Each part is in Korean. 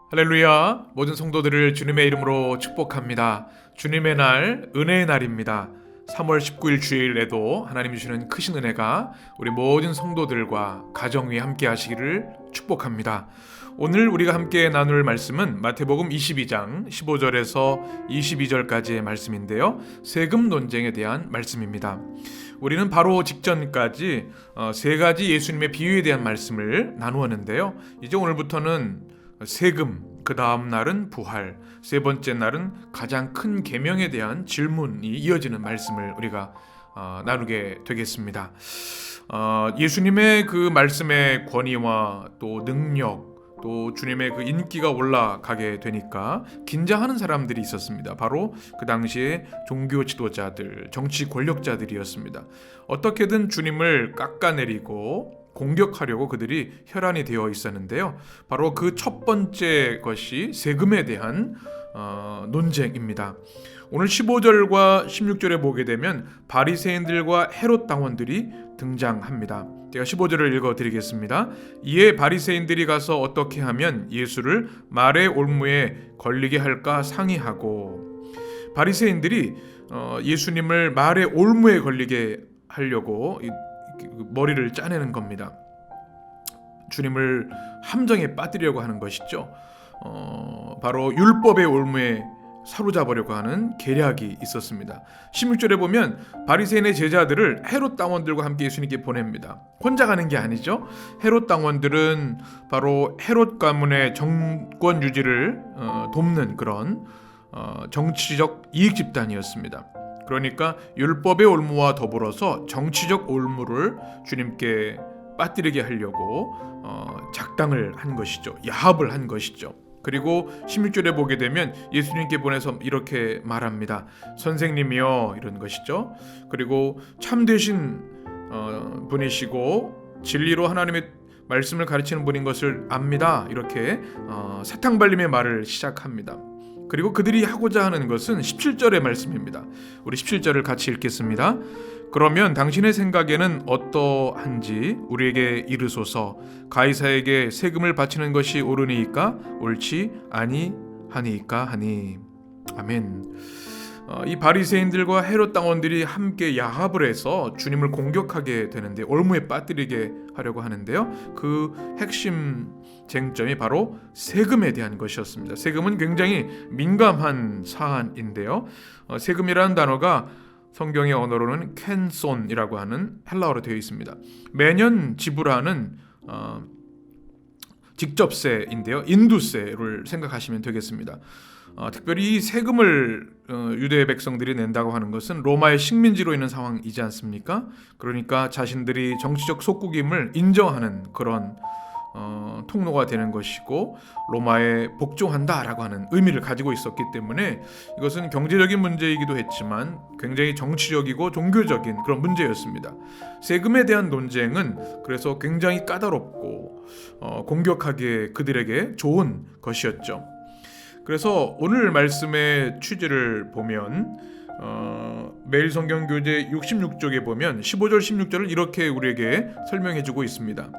할렐루야. 모든 성도들을 주님의 이름으로 축복합니다. 주님의 날, 은혜의 날입니다. 3월 19일 주일에도 하나님이 주시는 크신 은혜가 우리 모든 성도들과 가정 위에 함께 하시기를 축복합니다. 오늘 우리가 함께 나눌 말씀은 마태복음 22장 15절에서 22절까지의 말씀인데요. 세금 논쟁에 대한 말씀입니다. 우리는 바로 직전까지 세 가지 예수님의 비유에 대한 말씀을 나누었는데요. 이제 오늘부터는 세금, 그 다음 날은 부활, 세 번째 날은 가장 큰 계명에 대한 질문이 이어지는 말씀을 우리가 나누게 되겠습니다. 예수님의 그 말씀의 권위와 또 능력, 또 주님의 그 인기가 올라가게 되니까 긴장하는 사람들이 있었습니다. 바로 그 당시에 종교 지도자들, 정치 권력자들이었습니다. 어떻게든 주님을 깎아내리고 공격하려고 그들이 혈안이 되어 있었는데요. 바로 그 첫 번째 것이 세금에 대한 논쟁입니다. 오늘 15절과 16절에 보게 되면 바리새인들과 헤롯 당원들이 등장합니다. 제가 15절을 읽어드리겠습니다. 이에 바리새인들이 가서 어떻게 하면 예수를 말의 올무에 걸리게 할까 상의하고, 바리새인들이 예수님을 말의 올무에 걸리게 하려고 머리를 짜내는 겁니다. 주님을 함정에 빠뜨리려고 하는 것이죠. 바로 율법의 올무에 사로잡으려고 하는 계략이 있었습니다. 16절에 보면 바리새인의 제자들을 헤롯 당원들과 함께 예수님께 보냅니다. 혼자 가는 게 아니죠. 헤롯 당원들은 바로 헤롯 가문의 정권 유지를 돕는 그런 정치적 이익 집단이었습니다. 그러니까 율법의 올무와 더불어서 정치적 올무를 주님께 빠뜨리게 하려고 작당을 한 것이죠. 야합을 한 것이죠. 그리고 16절에 보게 되면 예수님께 보내서 이렇게 말합니다. 선생님이여, 이런 것이죠. 그리고 참되신 분이시고 진리로 하나님의 말씀을 가르치는 분인 것을 압니다. 이렇게 사탕발림의 말을 시작합니다. 그리고 그들이 하고자 하는 것은 17절의 말씀입니다. 우리 17절을 같이 읽겠습니다. 그러면 당신의 생각에는 어떠한지 우리에게 이르소서. 가이사에게 세금을 바치는 것이 옳으니까 옳지 아니하니까 하니. 아멘. 이 바리새인들과 헤롯 당원들이 함께 야합을 해서 주님을 공격하게 되는데, 올무에 빠뜨리게 하려고 하는데요. 그 핵심 쟁점이 바로 세금에 대한 것이었습니다. 세금은 굉장히 민감한 사안인데요. 세금이라는 단어가 성경의 언어로는 켄손이라고 하는 헬라어로 되어 있습니다. 매년 지불하는 직접세인데요. 인두세를 생각하시면 되겠습니다. 특별히 이 세금을 유대 백성들이 낸다고 하는 것은 로마의 식민지로 있는 상황이지 않습니까? 그러니까 자신들이 정치적 속국임을 인정하는 그런 통로가 되는 것이고, 로마에 복종한다라고 하는 의미를 가지고 있었기 때문에 이것은 경제적인 문제이기도 했지만 굉장히 정치적이고 종교적인 그런 문제였습니다. 세금에 대한 논쟁은 그래서 굉장히 까다롭고 공격하기에 그들에게 좋은 것이었죠. 그래서 오늘 말씀의 취지를 보면 매일 성경 교재 66쪽에 보면 15절 16절을 이렇게 우리에게 설명해주고 있습니다.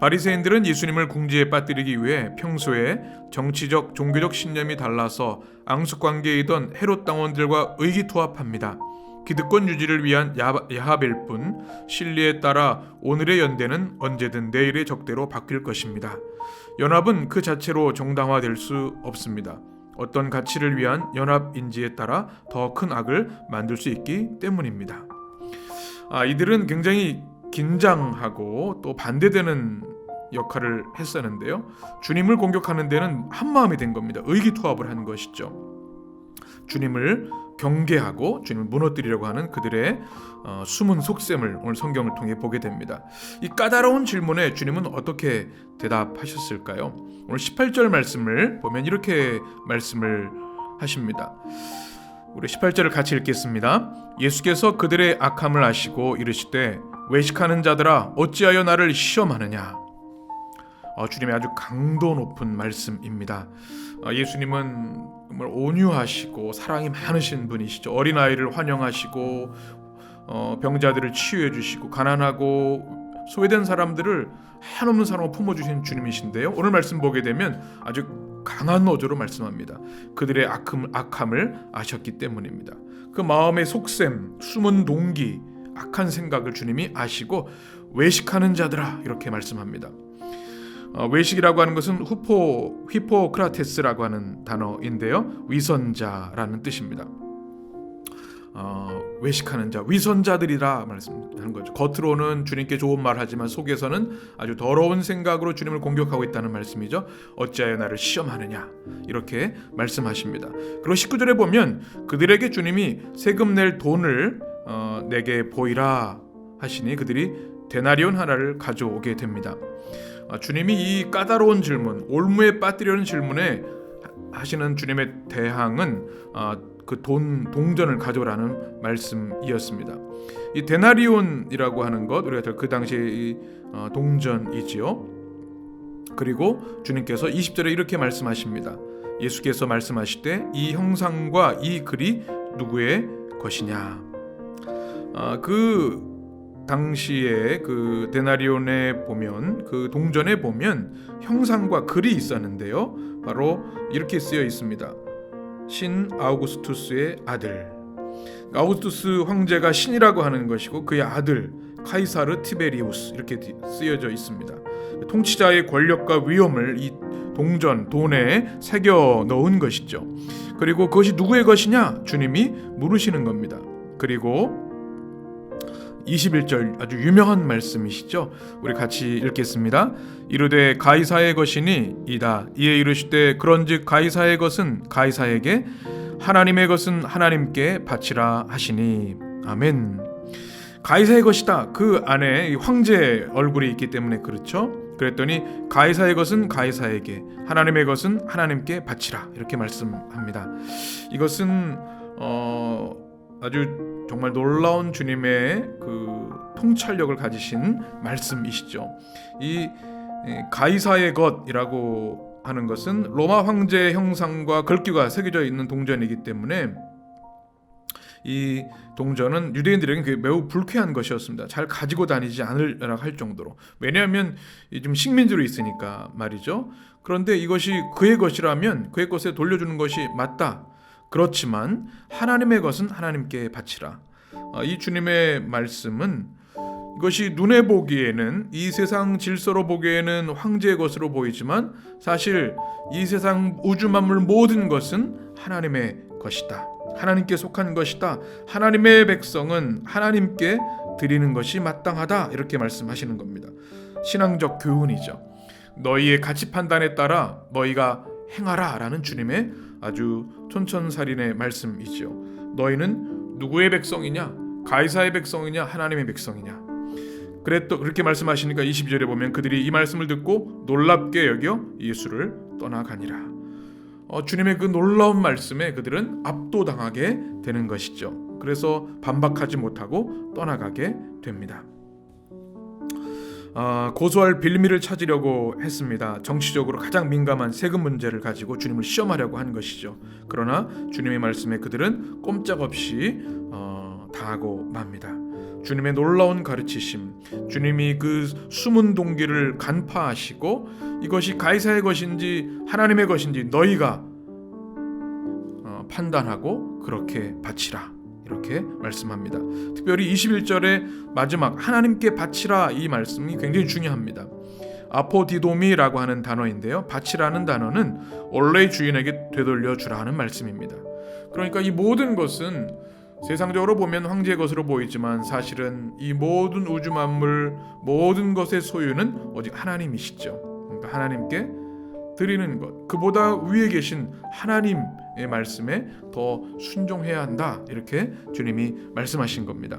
바리새인들은 예수님을 궁지에 빠뜨리기 위해 평소에 정치적 종교적 신념이 달라서 앙숙관계이던 헤롯 당원들과 의기투합합니다. 기득권 유지를 위한 야합일 뿐 실리에 따라 오늘의 연대는 언제든 내일의 적대로 바뀔 것입니다. 연합은 그 자체로 정당화될 수 없습니다. 어떤 가치를 위한 연합인지에 따라 더 큰 악을 만들 수 있기 때문입니다. 이들은 굉장히 긴장하고 또 반대되는 역할을 했었는데요. 주님을 공격하는 데는 한마음이 된 겁니다. 의기투합을 한 것이죠. 주님을 경계하고 주님을 무너뜨리려고 하는 그들의 숨은 속셈을 오늘 성경을 통해 보게 됩니다. 이 까다로운 질문에 주님은 어떻게 대답하셨을까요? 오늘 18절 말씀을 보면 이렇게 말씀을 하십니다. 우리 18절을 같이 읽겠습니다. 예수께서 그들의 악함을 아시고 이르시되 외식하는 자들아 어찌하여 나를 시험하느냐. 주님의 아주 강도 높은 말씀입니다. 예수님은 정말 온유하시고 사랑이 많으신 분이시죠. 어린아이를 환영하시고 병자들을 치유해 주시고 가난하고 소외된 사람들을 한없는 사랑을 품어주신 주님이신데요. 오늘 말씀 보게 되면 아주 강한 어조로 말씀합니다. 그들의 악함을 아셨기 때문입니다. 그 마음의 속셈, 숨은 동기, 악한 생각을 주님이 아시고 외식하는 자들아 이렇게 말씀합니다. 외식이라고 하는 것은 히포크라테스라고 하는 단어인데요, 위선자라는 뜻입니다. 외식하는 자, 위선자들이라 말씀하는 거죠. 겉으로는 주님께 좋은 말 하지만 속에서는 아주 더러운 생각으로 주님을 공격하고 있다는 말씀이죠. 어찌하여 나를 시험하느냐 이렇게 말씀하십니다. 그리고 19절에 보면 그들에게 주님이 세금 낼 돈을 내게 보이라 하시니 그들이 데나리온 하나를 가져오게 됩니다. 주님이 이 까다로운 질문, 올무에 빠뜨리려는 질문에 하시는 주님의 대항은 그 동전을 가져오라는 말씀이었습니다. 이 데나리온이라고 하는 것, 우리가 그 당시의 동전이지요. 그리고 주님께서 20절에 이렇게 말씀하십니다. 예수께서 말씀하실 때 이 형상과 이 글이 누구의 것이냐. 그 당시에 그 데나리온에 보면, 그 동전에 보면 형상과 글이 있었는데요, 바로 이렇게 쓰여 있습니다. 신 아우구스투스의 아들. 아우구스투스 황제가 신이라고 하는 것이고 그의 아들 카이사르 티베리우스 이렇게 쓰여져 있습니다. 통치자의 권력과 위엄을 이 동전, 돈에 새겨 넣은 것이죠. 그리고 그것이 누구의 것이냐? 주님이 물으시는 겁니다. 그리고 21절 아주 유명한 말씀이시죠. 우리 같이 읽겠습니다. 이르되 가이사의 것이니 이다. 이에 이르시되 그런즉 가이사의 것은 가이사에게, 하나님의 것은 하나님께 바치라 하시니. 아멘. 가이사의 것이다. 그 안에 황제의 얼굴이 있기 때문에 그렇죠. 그랬더니 가이사의 것은 가이사에게, 하나님의 것은 하나님께 바치라 이렇게 말씀합니다. 이것은 아주 정말 놀라운 주님의 그 통찰력을 가지신 말씀이시죠. 이 가이사의 것이라고 하는 것은 로마 황제의 형상과 글귀가 새겨져 있는 동전이기 때문에 이 동전은 유대인들에게 매우 불쾌한 것이었습니다. 잘 가지고 다니지 않으라 할 정도로. 왜냐하면 좀 식민지로 있으니까 말이죠. 그런데 이것이 그의 것이라면 그의 것에 돌려주는 것이 맞다. 그렇지만 하나님의 것은 하나님께 바치라. 이 주님의 말씀은 이것이 눈에 보기에는, 이 세상 질서로 보기에는 황제의 것으로 보이지만 사실 이 세상 우주 만물 모든 것은 하나님의 것이다. 하나님께 속한 것이다. 하나님의 백성은 하나님께 드리는 것이 마땅하다. 이렇게 말씀하시는 겁니다. 신앙적 교훈이죠. 너희의 가치 판단에 따라 너희가 행하라 라는 주님의 아주 촌철살인의 말씀이죠. 너희는 누구의 백성이냐? 가이사의 백성이냐? 하나님의 백성이냐? 그렇게 말씀하시니까 22절에 보면 그들이 이 말씀을 듣고 놀랍게 여겨 예수를 떠나가니라. 주님의 그 놀라운 말씀에 그들은 압도당하게 되는 것이죠. 그래서 반박하지 못하고 떠나가게 됩니다. 고소할 빌미를 찾으려고 했습니다. 정치적으로 가장 민감한 세금 문제를 가지고 주님을 시험하려고 한 것이죠. 그러나 주님의 말씀에 그들은 꼼짝없이 당하고 맙니다. 주님의 놀라운 가르치심, 주님이 그 숨은 동기를 간파하시고 이것이 가이사의 것인지 하나님의 것인지 너희가 판단하고 그렇게 바치라 이렇게 말씀합니다. 특별히 21절의 마지막 하나님께 바치라 이 말씀이 굉장히 중요합니다. 아포디도미라고 하는 단어인데요, 바치라는 단어는 원래의 주인에게 되돌려 주라는 말씀입니다. 그러니까 이 모든 것은 세상적으로 보면 황제의 것으로 보이지만 사실은 이 모든 우주 만물 모든 것의 소유는 오직 하나님이시죠. 그러니까 하나님께 드리는 것, 그보다 위에 계신 하나님의 말씀에 더 순종해야 한다 이렇게 주님이 말씀하신 겁니다.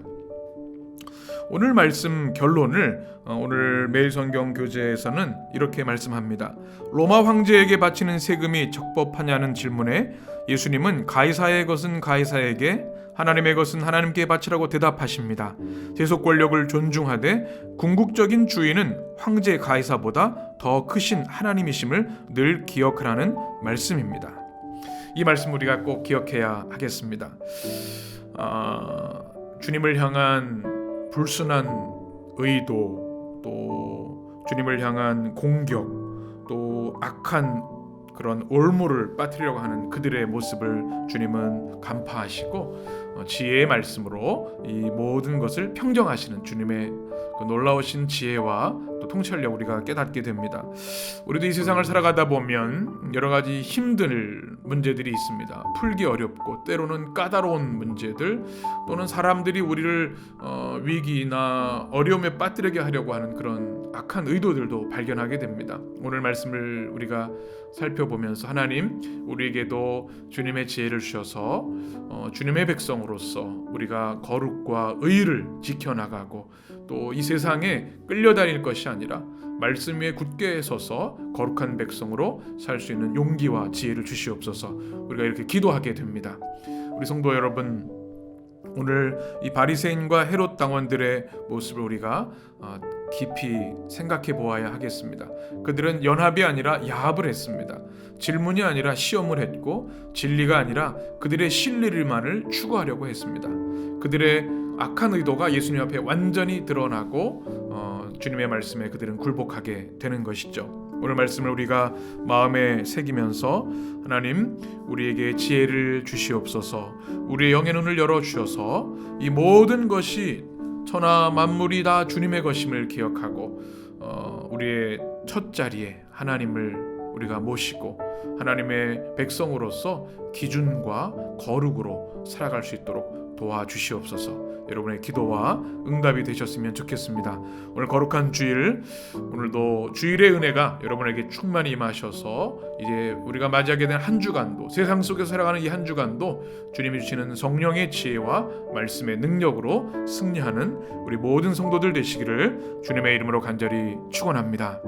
오늘 말씀 결론을 오늘 매일 성경 교재에서는 이렇게 말씀합니다. 로마 황제에게 바치는 세금이 적법하냐는 질문에 예수님은 가이사의 것은 가이사에게, 하나님의 것은 하나님께 바치라고 대답하십니다. 세속 권력을 존중하되 궁극적인 주인은 황제 가이사보다 더 크신 하나님이심을 늘 기억하라는 말씀입니다. 이 말씀 우리가 꼭 기억해야 하겠습니다. 주님을 향한 불순한 의도, 또 주님을 향한 공격, 또 악한 그런 올무를 빠뜨리려고 하는 그들의 모습을 주님은 간파하시고 지혜의 말씀으로 이 모든 것을 평정하시는 주님의 그 놀라우신 지혜와 또 통찰력 우리가 깨닫게 됩니다. 우리도 이 세상을 살아가다 보면 여러 가지 힘든 문제들이 있습니다. 풀기 어렵고 때로는 까다로운 문제들, 또는 사람들이 우리를 위기나 어려움에 빠뜨리게 하려고 하는 그런 악한 의도들도 발견하게 됩니다. 오늘 말씀을 우리가 살펴보면서 하나님 우리에게도 주님의 지혜를 주셔서 주님의 백성으로서 우리가 거룩과 의를 지켜나가고 또 이 세상에 끌려다닐 것이 아니라 말씀 위에 굳게 서서 거룩한 백성으로 살 수 있는 용기와 지혜를 주시옵소서. 우리가 이렇게 기도하게 됩니다. 우리 성도 여러분, 오늘 이 바리새인과 헤롯 당원들의 모습을 우리가 깊이 생각해 보아야 하겠습니다. 그들은 연합이 아니라 야합을 했습니다. 질문이 아니라 시험을 했고, 진리가 아니라 그들의 진리만을 추구하려고 했습니다. 그들의 악한 의도가 예수님 앞에 완전히 드러나고 주님의 말씀에 그들은 굴복하게 되는 것이죠. 오늘 말씀을 우리가 마음에 새기면서 하나님 우리에게 지혜를 주시옵소서. 우리의 영의 눈을 열어주셔서 이 모든 것이 천하 만물이 다 주님의 것임을 기억하고 우리의 첫 자리에 하나님을 우리가 모시고 하나님의 백성으로서 기준과 거룩으로 살아갈 수 있도록 도와주시옵소서. 여러분의 기도와 응답이 되셨으면 좋겠습니다. 오늘 거룩한 주일, 오늘도 주일의 은혜가 여러분에게 충만히 임하셔서 이제 우리가 맞이하게 된 한 주간도, 세상 속에서 살아가는 이 한 주간도 주님이 주시는 성령의 지혜와 말씀의 능력으로 승리하는 우리 모든 성도들 되시기를 주님의 이름으로 간절히 축원합니다.